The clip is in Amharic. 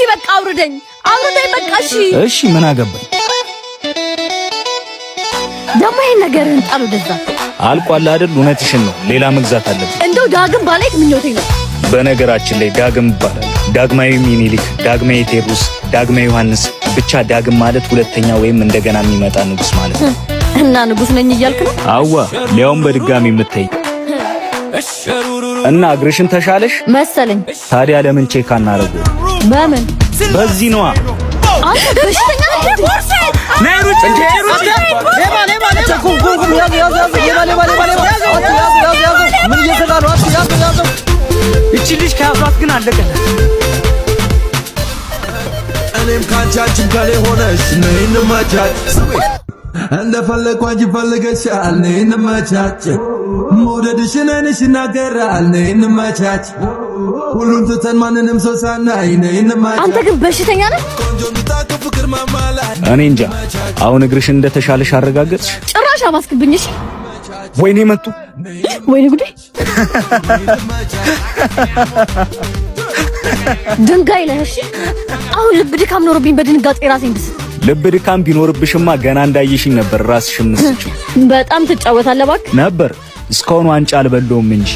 በቃ አውርደኝ በቃ እሺ ምን አገባኝ ደግሞ ይሄን ነገርን ጣሉ ደዛ አልቋል አይደል እውነትሽን ነው ሌላ መግዛት አለብኝ እንደው ዳግም ባለክ ምኞቴ ነው በነገራችን ላይ ዳግም ይባላል ዳግማዊ ሚኒሊክ ዳግማዊ ቴዎድሮስ ዳግማዊ ዮሐንስ ብቻ ዳግም ማለት ሁለተኛ ወይም እንደገና የሚመጣ ንጉስ ማለት ነው እና ንጉስ ነኝ እያልክ ነው አዋ ሊያውም በድጋሚ የምታይ እና እግርሽን ተሻለሽ መሰለኝ ታዲያ ለምን ቼክ አናረገው በምን በዚህ ነዋ አንተ በሽተኛ ነህ ነይሩጭ እንዴ ሌባ ምን እየሰራ ነው ያዙ እቺ ልጅ ከያዟት ግን አለቀ እኔም ካንቻችን ከሌ ሆነሽ ነይ እንመቻች እንደፈለኩ አንቺ ፈልገሻል ነይ እንመቻች መውደድሽን አይንሽ ይናገራል ነይ እንመቻች ሁሉን ትተን ማንንም ሰው ሳናይ ነይ እንመቻች አንተ ግን በሽተኛ ነህ እኔ እንጃ አሁን እግርሽን እንደተሻለሽ አረጋገጥሽ ጭራሽ አባስክብኝ እሺ ወይኔ መጡ ወይኔ ጉዴ ድንጋይ ነህ እሺ አሁን ልብ ድካም ኖርብኝ በድንጋጤ ራሴን ብስ ልብ ድካም ቢኖርብሽማ ገና እንዳይሽኝ ነበር ራስሽን መስጭው በጣም ትጫወታለህ እባክህ ነበር እስካሁን ዋንጫ አልበለውም እንጂ